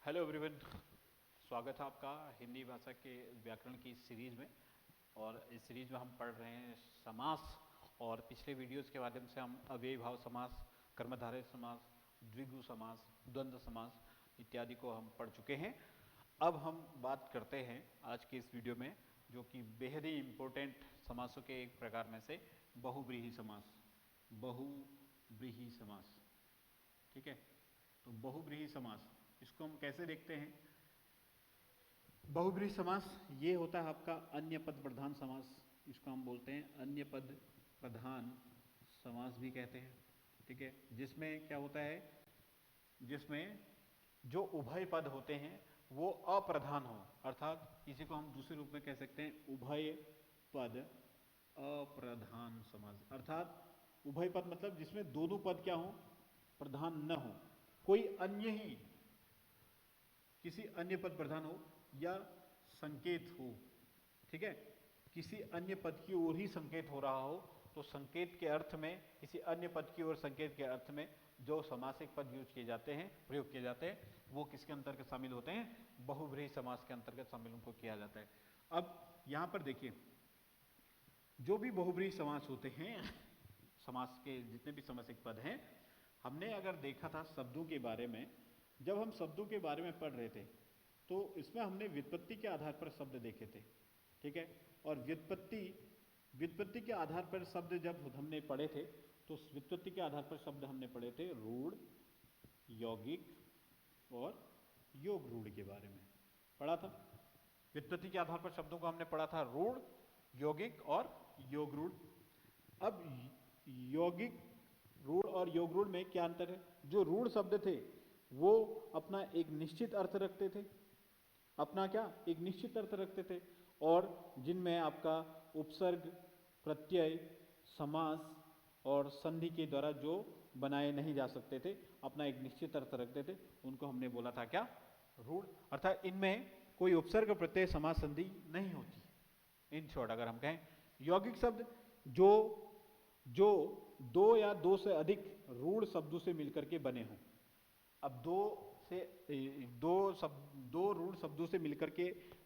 Hello everyone, स्वागत है आपका हिंदी भाषा के व्याकरण की सीरीज़ में। और इस सीरीज़ में हम पढ़ रहे हैं समास। और पिछले वीडियोस के माध्यम से हम अव्ययी भाव समास, कर्मधारय समास, द्विगु समास, द्वंद्व समास इत्यादि को हम पढ़ चुके हैं। अब हम बात करते हैं आज के इस वीडियो में, जो कि बेहद ही इम्पोर्टेंट समासों के एक प्रकार में से बहुव्रीहि समास। बहुव्रीहि समास, ठीक है। तो बहुव्रीहि समास इसको हम कैसे देखते हैं? बहुव्रीहि समास ये होता है आपका अन्य पद प्रधान समास। इसको हम बोलते हैं अन्य पद प्रधान समास भी कहते हैं, ठीक है। जिसमें क्या होता है, जिसमें जो उभय पद होते हैं वो अप्रधान हो, अर्थात इसी को हम दूसरे रूप में कह सकते हैं उभय पद अप्रधान समास। अर्थात उभय पद मतलब जिसमें दोनों पद क्या हो, प्रधान न हो, कोई अन्य ही किसी अन्य पद प्रधान हो या संकेत हो, ठीक है। किसी अन्य पद की ओर ही संकेत हो रहा हो, तो संकेत के अर्थ में, किसी अन्य पद की ओर संकेत के अर्थ में जो समासिक पद यूज किए जाते हैं, प्रयोग किए जाते हैं, वो किसके अंतर्गत शामिल होते हैं? बहुव्रीहि समास के अंतर्गत शामिल उनको किया जाता है। अब यहां पर देखिए, जो भी बहुव्रीहि समास होते हैं, समास के जितने भी समासिक पद हैं, हमने अगर देखा था शब्दों के बारे में, जब हम शब्दों के बारे में पढ़ रहे थे तो इसमें हमने व्युत्पत्ति के आधार पर शब्द देखे थे, ठीक है। और व्युत्पत्ति के आधार पर शब्द जब हमने पढ़े थे, तो व्युत्पत्ति के आधार पर शब्द हमने पढ़े थे रूढ़, यौगिक और योग रूढ़ के बारे में पढ़ा था। व्युत्पत्ति के आधार पर शब्दों को हमने पढ़ा था रूढ़, यौगिक और योग रूढ़। अब यौगिक, रूढ़ और योग रूढ़ में क्या अंतर है? जो रूढ़ शब्द थे वो अपना एक निश्चित अर्थ रखते थे, अपना क्या, एक निश्चित अर्थ रखते थे, और जिनमें आपका उपसर्ग, प्रत्यय, समास और संधि के द्वारा जो बनाए नहीं जा सकते थे, अपना एक निश्चित अर्थ रखते थे, उनको हमने बोला था क्या? रूढ़। अर्थात इनमें कोई उपसर्ग, प्रत्यय, समास, संधि नहीं होती। इन शॉर्ट अगर हम कहें, यौगिक शब्द जो दो या दो से अधिक रूढ़ शब्दों से मिलकर के बने हों। अब दो रूढ़ शब्दों से मिलकर के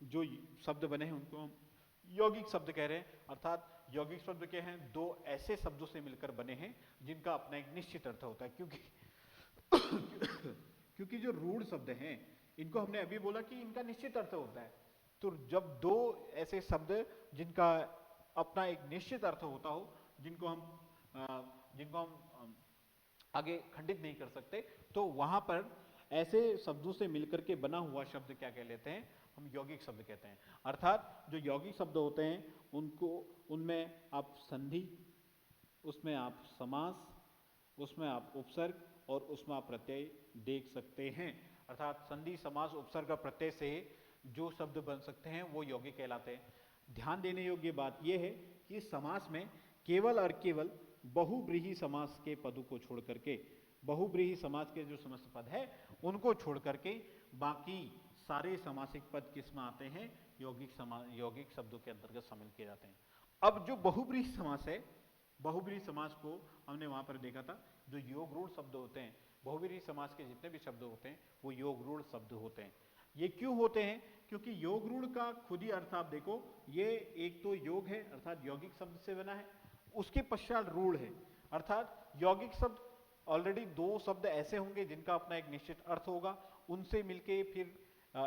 जो शब्द बने हैं उनको हम यौगिक शब्द कह रहे हैं। अर्थात यौगिक शब्द क्या हैं? दो ऐसे शब्दों से मिलकर बने हैं जिनका अपना एक निश्चित अर्थ होता है। क्योंकि जो रूढ़ शब्द हैं, इनको हमने अभी बोला कि इनका निश्चित अर्थ होता है। तो जब दो ऐसे शब्द जिनका अपना एक निश्चित अर्थ होता हो, जिनको हम आगे खंडित नहीं कर सकते, तो वहां पर ऐसे शब्दों से मिलकर के बना हुआ शब्द क्या कह लेते हैं? हम यौगिक शब्द कहते हैं। अर्थात जो यौगिक शब्द होते हैं उनमें आप संधि, उसमें आप समास, उसमें आप उपसर्ग और उसमें आप प्रत्यय देख सकते हैं। अर्थात संधि, समास, उपसर्ग और प्रत्यय से जो शब्द बन सकते हैं वो यौगिक कहलाते हैं। ध्यान देने योग्य बात यह है कि समास में केवल और केवल बहुव्रीहि समास के पदों को छोड़ करके, बहुव्रीहि समास के जो समस्त पद है उनको छोड़ करके बाकी सारे समासिक पद किस में आते हैं? यौगिक शब्दों के अंतर्गत शामिल किए जाते हैं। अब जो बहुव्रीहि समास है, बहुव्रीहि समास को हमने वहां पर देखा था, जो योग रूढ़ शब्द होते हैं, बहुव्रीहि समास के जितने भी शब्द होते हैं वो योग रूढ़ शब्द होते हैं। ये क्यों होते हैं? क्योंकि योग रूढ़ का खुद ही अर्थ आप देखो, ये एक तो योग है अर्थात यौगिक शब्द से बना है, उसके पश्चात रूढ़ है। अर्थात यौगिक शब्द ऑलरेडी दो शब्द ऐसे होंगे जिनका अपना एक निश्चित अर्थ होगा, उनसे मिलके फिर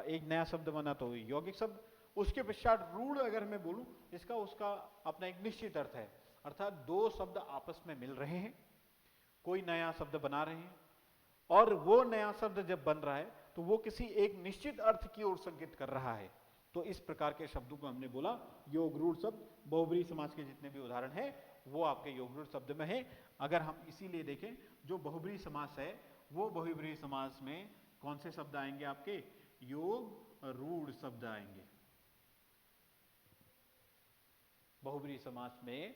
एक नया शब्द बना तो यौगिक शब्द। उसके पश्चात रूढ़ अगर मैं बोलूं, इसका उसका अपना एक निश्चित अर्थ है। अर्थात दो शब्द आपस में मिल रहे हैं, कोई नया शब्द बना रहे हैं, और वो नया शब्द जब बन रहा है तो वो किसी एक निश्चित अर्थ की ओर संकेत कर रहा है। तो इस प्रकार के शब्दों को हमने बोला योग रूढ़ शब्द। बहुव्रीहि समास के जितने भी उदाहरण हैं वो आपके योग रूढ़ शब्द में है। अगर हम इसीलिए देखें, जो बहुव्रीहि समास है वो बहुव्रीहि समास में कौन से शब्द आएंगे? आपके योग रूढ़ शब्द आएंगे। बहुव्रीहि समास में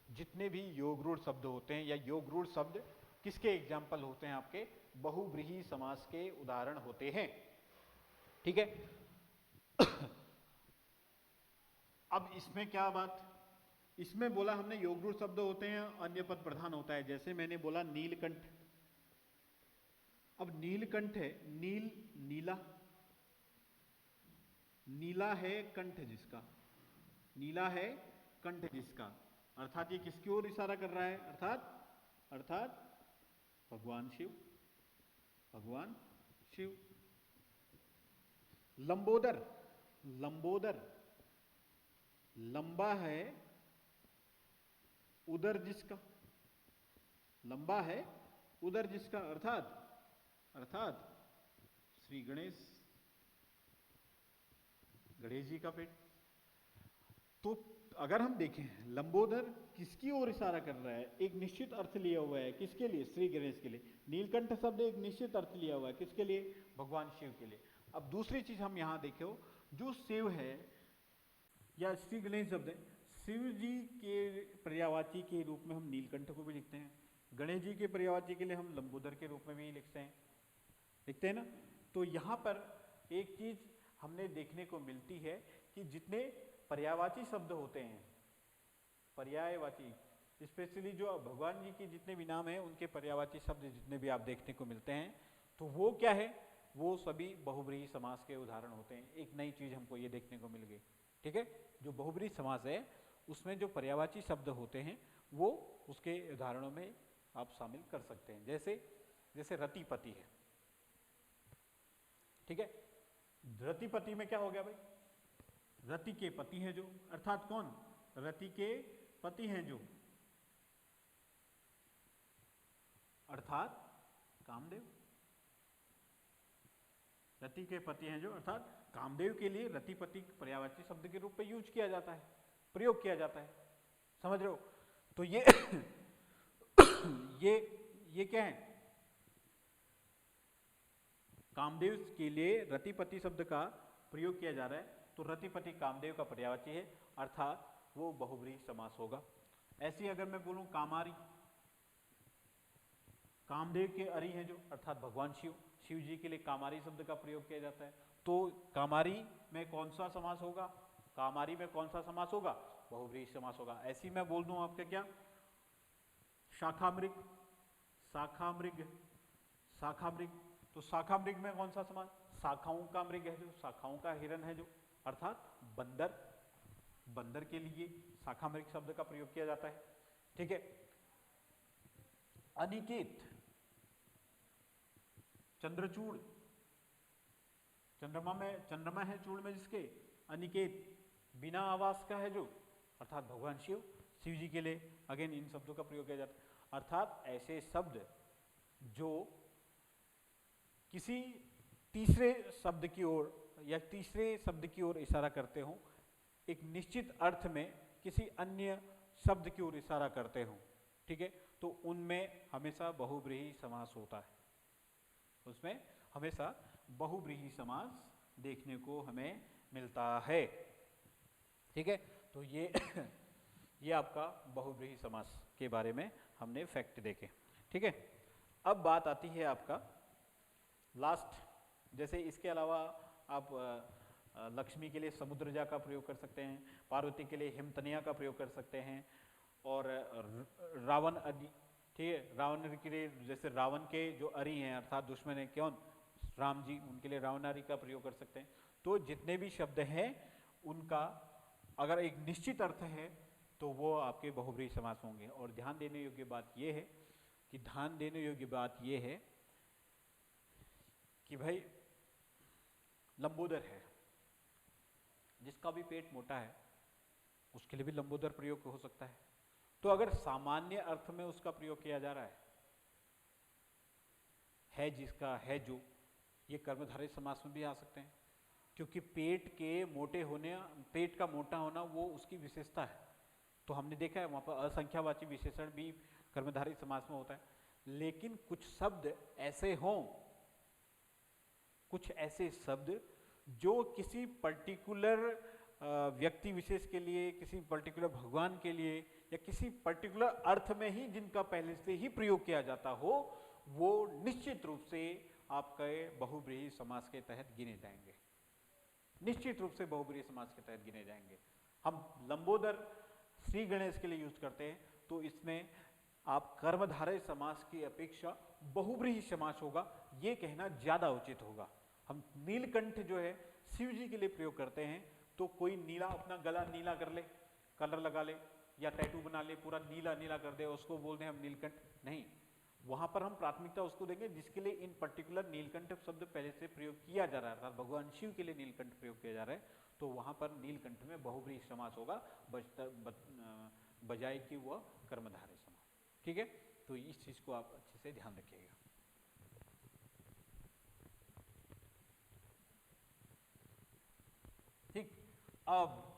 जितने भी योग रूढ़ शब्द होते हैं या योग रूढ़ शब्द किसके एग्जाम्पल होते हैं? आपके बहुव्रीहि समास के उदाहरण होते हैं, ठीक है। अब इसमें क्या बात, इसमें बोला हमने योग रूढ़ शब्द होते हैं, अन्य पद प्रधान होता है। जैसे मैंने बोला नीलकंठ, अब नीलकंठ है, नील नीला, नीला है कंठ जिसका, नीला है कंठ जिसका, अर्थात ये किसकी ओर इशारा कर रहा है? अर्थात भगवान शिव, भगवान शिव। लंबोदर, लंबोदर, लंबा है उदर जिसका, लंबा है उदर जिसका, अर्थात श्री गणेश, गणेश जी का पेट। तो अगर हम देखें लंबोदर किसकी ओर इशारा कर रहा है? एक निश्चित अर्थ लिया हुआ है, किसके लिए? श्री गणेश के लिए। नीलकंठ शब्द एक निश्चित अर्थ लिया हुआ है, किसके लिए? भगवान शिव के लिए। अब दूसरी चीज हम यहां देखो, जो शिव है या श्री गणेश शब्द है, शिव जी के पर्यायवाची के रूप में हम नीलकंठ को भी लिखते हैं, गणेश जी के पर्यायवाची के लिए हम लंबोदर के रूप में भी लिखते हैं ना। तो यहाँ पर एक चीज हमने देखने को मिलती है कि जितने पर्यायवाची शब्द होते हैं, पर्यायवाची, स्पेशली जो भगवान जी के जितने भी नाम हैं उनके पर्यायवाची शब्द जितने भी आप देखने को मिलते हैं, तो वो क्या है? वो सभी बहुब्रीहि समास के उदाहरण होते हैं। एक नई चीज हमको ये देखने को मिल गई, ठीक है। जो बहुब्रीहि समास है उसमें जो पर्यायवाची शब्द होते हैं वो उसके उदाहरणों में आप शामिल कर सकते हैं। जैसे रतिपति है, ठीक है। रतिपति में क्या हो गया भाई? रति के पति हैं जो, अर्थात कौन? रति के पति हैं जो, अर्थात कामदेव। रति के पति हैं जो, अर्थात कामदेव के लिए रतिपति पर्यायवाची शब्द के रूप में यूज किया जाता है, प्रयोग किया जाता है, समझ रहे हो? तो ये ये क्या है? कामदेव के लिए रतिपति शब्द का प्रयोग किया जा रहा है, तो रतिपति कामदेव का पर्यायवाची है, अर्थात वो बहुब्रीहि समास होगा। ऐसी अगर मैं बोलूं कामारी, कामदेव के अरि हैं जो, अर्थात भगवान शिव, शिव जी के लिए कामारी शब्द का प्रयोग किया जाता है, तो कामारी में कौन सा समास होगा? कामारी में कौन सा समास होगा? बहुब्रीहि समास होगा। ऐसी मैं बोल दूं आपका क्या? शाखामृग, शाखामृग, शाखामृग, तो शाखामृग में कौन सा समास? शाखाओं का मृग है जो, शाखाओं का हिरण है जो, अर्थात बंदर, बंदर के लिए शाखामृग शब्द का प्रयोग किया जाता है, ठीक है। अनिकेत, चंद्रचूड़, चंद्रमा है चूड़ में जिसके, अनिकेत बिना आवास का है जो, अर्थात भगवान शिव, शिव जी के लिए अगेन इन शब्दों का प्रयोग किया जाता है। अर्थात ऐसे शब्द जो किसी तीसरे शब्द की ओर या तीसरे शब्द की ओर इशारा करते हो, एक निश्चित अर्थ में किसी अन्य शब्द की ओर इशारा करते हो, ठीक है, तो उनमें हमेशा बहुब्रीहि समास होता है, उसमें हमेशा बहुब्रीहि समास देखने को हमें मिलता है, ठीक है। तो ये आपका बहुब्रीहि समास के बारे में हमने फैक्ट देखे, ठीक है। अब बात आती है आपका लास्ट, जैसे इसके अलावा आप लक्ष्मी के लिए समुद्रजा का प्रयोग कर सकते हैं, पार्वती के लिए हिमतनिया का प्रयोग कर सकते हैं, और रावण अरि, ठीक है, रावण के लिए जैसे रावण के जो अरि हैं अर्थात दुश्मन है कौन? राम जी, उनके लिए रावणारि का प्रयोग कर सकते हैं। तो जितने भी शब्द हैं उनका अगर एक निश्चित अर्थ है तो वो आपके बहुब्रीहि समास होंगे। और ध्यान देने योग्य बात यह है कि भाई लंबोदर है, जिसका भी पेट मोटा है उसके लिए भी लंबोदर प्रयोग हो सकता है। तो अगर सामान्य अर्थ में उसका प्रयोग किया जा रहा है जिसका है जो, ये कर्मधारय समास में भी आ सकते हैं, क्योंकि पेट का मोटा होना वो उसकी विशेषता है। तो हमने देखा है वहां पर असंख्यावाची विशेषण भी कर्मधारय समास में होता है। लेकिन कुछ ऐसे शब्द जो किसी पर्टिकुलर व्यक्ति विशेष के लिए, किसी पर्टिकुलर भगवान के लिए या किसी पर्टिकुलर अर्थ में ही जिनका पहले से ही प्रयोग किया जाता हो, वो निश्चित रूप से आपके बहुब्रीहि समास के तहत गिने जाएंगे, निश्चित रूप से बहुब्रीहि समास के तहत गिने जाएंगे। हम लंबोदर श्री गणेश के लिए यूज करते हैं, तो इसमें आप कर्मधारय समास की अपेक्षा बहुब्रीहि समास होगा ये कहना ज्यादा उचित होगा। हम नीलकंठ जो है शिव जी के लिए प्रयोग करते हैं, तो कोई नीला अपना गला नीला कर ले, कलर लगा ले या टैटू बना ले, पूरा नीला नीला कर दे, उसको बोलते हैं हम नीलकंठ। नहीं, वहां पर हम प्राथमिकता उसको देंगे जिसके लिए इन पर्टिकुलर नीलकंठ शब्द पहले से प्रयोग किया जा रहा है, अर्थात भगवान शिव के लिए नीलकंठ प्रयोग किया जा रहा है, तो वहां पर नीलकंठ में बहुव्रीहि समास होगा बजाय कि वह कर्मधारय समास। ठीक है, तो इस चीज को आप अच्छे से ध्यान रखिएगा। ठीक, अब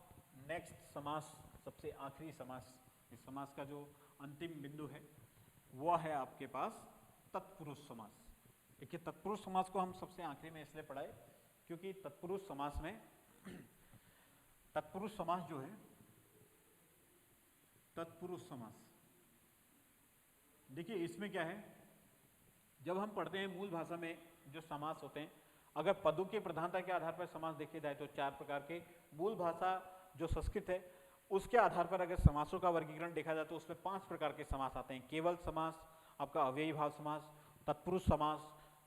नेक्स्ट समास, सबसे आखिरी समास, इस समास का जो अंतिम बिंदु है वह है आपके पास तत्पुरुष समास। देखिए, तत्पुरुष समास को हम सबसे आखिरी में इसलिए पढ़ाए क्योंकि तत्पुरुष समास में तत्पुरुष समास जो है, तत्पुरुष समास, देखिए इसमें क्या है, जब हम पढ़ते हैं मूल भाषा में जो समास होते हैं, अगर पदों की प्रधानता के आधार पर समास देखे जाए तो 4 प्रकार के, मूल भाषा जो संस्कृत है उसके आधार पर अगर समासों का वर्गीकरण देखा जाए तो उसमें 5 प्रकार के समास आते हैं। केवल समास, आपका अव्ययी भाव समास, तत्पुरुष समास,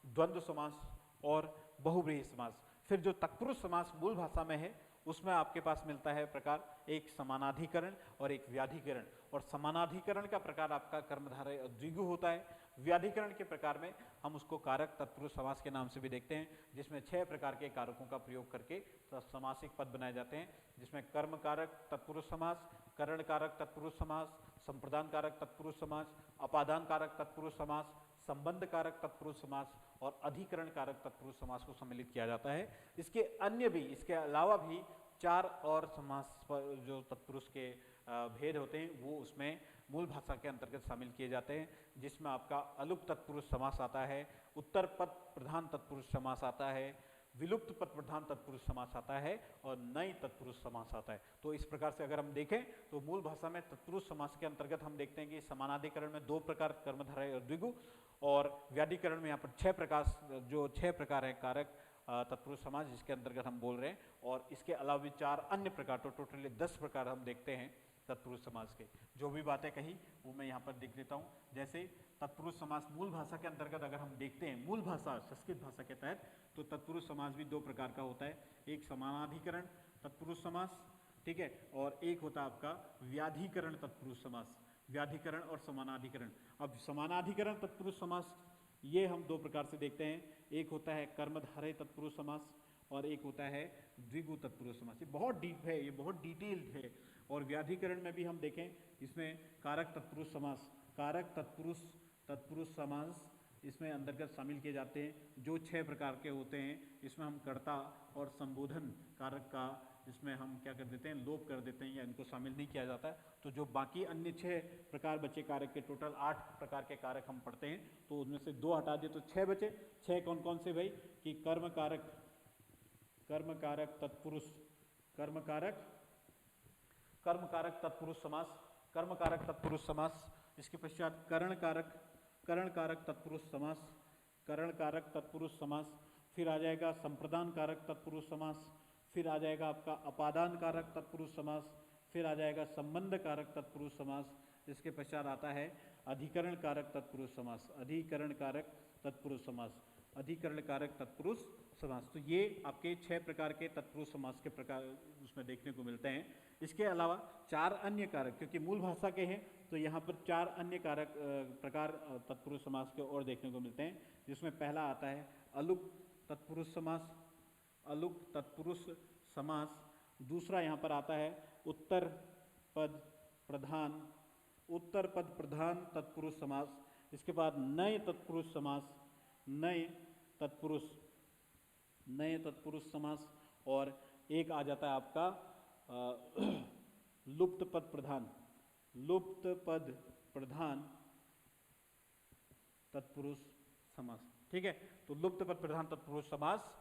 द्वंद्व समास और बहुव्रीहि समास। फिर जो तत्पुरुष समास मूल भाषा में है उसमें आपके पास मिलता है प्रकार, एक समानाधिकरण और एक व्याधिकरण। और समानाधिकरण का प्रकार आपका कर्मधारय द्विगु होता है। व्याधिकरण के प्रकार में हम उसको कारक तत्पुरुष समास के नाम से भी देखते हैं, जिसमें 6 प्रकार के कारकों का प्रयोग करके समासिक पद बनाए जाते हैं, जिसमें कर्म कारक तत्पुरुष समास, करण कारक तत्पुरुष समास, संप्रदान कारक तत्पुरुष समास, अपादान कारक तत्पुरुष समास, संबंध कारक तत्पुरुष समास और अधिकरण कारक तत्पुरुष समास को सम्मिलित किया जाता है। इसके अन्य भी, इसके अलावा भी 4 और समास जो तत्पुरुष के भेद होते हैं वो उसमें मूल भाषा के अंतर्गत शामिल किए जाते हैं, जिसमें आपका अलुप्त तत्पुरुष समास आता है, उत्तर पद प्रधान तत्पुरुष समास आता है, विलुप्त पद प्रधान तत्पुरुष समास आता है और नई तत्पुरुष समास आता है। तो इस प्रकार से अगर हम देखें तो मूल भाषा में तत्पुरुष समास के अंतर्गत हम देखते हैं कि समानाधिकरण में 2 प्रकार, कर्मधारय और द्विगु, और व्याधिकरण में यहाँ पर 6 प्रकार, जो 6 प्रकार है कारक तत्पुरुष समास जिसके अंतर्गत हम बोल रहे हैं, और इसके अलावा भी 4 अन्य प्रकार, तो टोटली 10 प्रकार हम देखते हैं तत्पुरुष समास के। जो भी बातें कही वो मैं यहाँ पर देख लेता हूँ। जैसे तत्पुरुष समास मूल भाषा के अंतर्गत अगर हम देखते हैं, मूल भाषा संस्कृत भाषा के तहत, तो तत्पुरुष समास भी 2 प्रकार का होता है, एक समानाधिकरण तत्पुरुष समास, ठीक है, और एक होता है आपका व्याधिकरण तत्पुरुष समास, व्याधिकरण और समानाधिकरण। अब समानाधिकरण तत्पुरुष समास ये हम 2 प्रकार से देखते हैं, एक होता है कर्मधारय तत्पुरुष समास और एक होता है द्विगु तत्पुरुष समास। ये बहुत डीप है, ये बहुत डिटेल्ड है। और व्याधिकरण में भी हम देखें, इसमें कारक तत्पुरुष समास, कारक तत्पुरुष समास इसमें अंतर्गत शामिल किए जाते हैं, जो 6 प्रकार के होते हैं। इसमें हम कर्ता और संबोधन कारक का इसमें हम क्या कर देते हैं, लोप कर देते हैं या इनको शामिल नहीं किया जाता है। तो जो बाकी अन्य 6 प्रकार बचे कारक के, टोटल 8 प्रकार के कारक हम पढ़ते हैं, तो उनमें से 2 हटा दिए तो 6 बचे। 6 कौन कौन से भाई, कि कर्म कारक तत्पुरुष समास, कर्म कारक तत्पुरुष समास, इसके पश्चात करण कारक तत्पुरुष समास, करण कारक तत्पुरुष समास, फिर आ जाएगा संप्रदान कारक तत्पुरुष समास, फिर आ जाएगा आपका अपादान कारक तत्पुरुष समास, फिर आ जाएगा संबंध कारक तत्पुरुष समास, इसके पश्चात आता है अधिकरण कारक तत्पुरुष समास, अधिकरण कारक तत्पुरुष समास, अधिकरण कारक तत्पुरुष समास। तो ये आपके 6 प्रकार के तत्पुरुष समास के प्रकार उसमें देखने को मिलते हैं। इसके अलावा 4 अन्य कारक, क्योंकि मूल भाषा के हैं तो यहाँ पर 4 अन्य कारक प्रकार तत्पुरुष समास के और देखने को मिलते हैं, जिसमें पहला आता है अलुक तत्पुरुष समास, अलुक तत्पुरुष समास। दूसरा यहाँ पर आता है उत्तर पद प्रधान तत्पुरुष समास। इसके बाद नए तत्पुरुष समास, नए तत्पुरुष समास, और एक आ जाता है आपका लुप्त पद प्रधान तत्पुरुष समास। ठीक है, तो लुप्त पद प्रधान तत्पुरुष समास,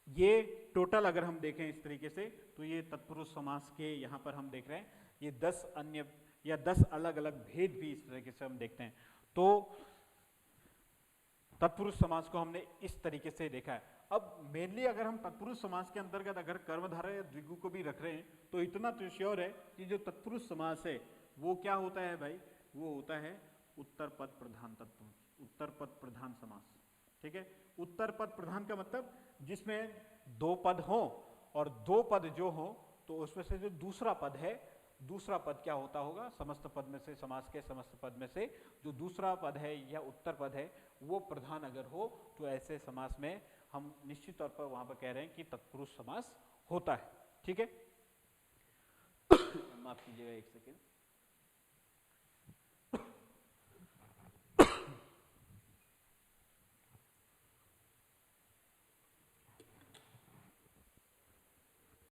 ये टोटल अगर हम देखें इस तरीके से तो ये तत्पुरुष समास के यहाँ पर हम देख रहे हैं, ये 10 अन्य या 10 अलग अलग भेद भी इस तरीके से हम देखते हैं। तो तत्पुरुष समास को हमने इस तरीके से देखा है। अब मेनली अगर हम तत्पुरुष समास के अंतर्गत अगर कर्मधारय या द्विगु को भी रख रहे हैं तो इतना तो श्योर है कि जो तत्पुरुष समास है वो क्या होता है भाई, वो होता है उत्तर पद प्रधान समास। ठीक है। उत्तर पद प्रधान का मतलब जिसमें दो पद हों, और दो पद जो हो तो उसमें से जो दूसरा पद है, दूसरा पद क्या होता होगा, समस्त पद में से, समास के समस्त पद में से जो दूसरा पद है या उत्तर पद है वो प्रधान अगर हो तो ऐसे समास में हम निश्चित तौर पर वहां पर कह रहे हैं कि तत्पुरुष समास होता है। ठीक है, माफ कीजिएगा एक सेकेंड।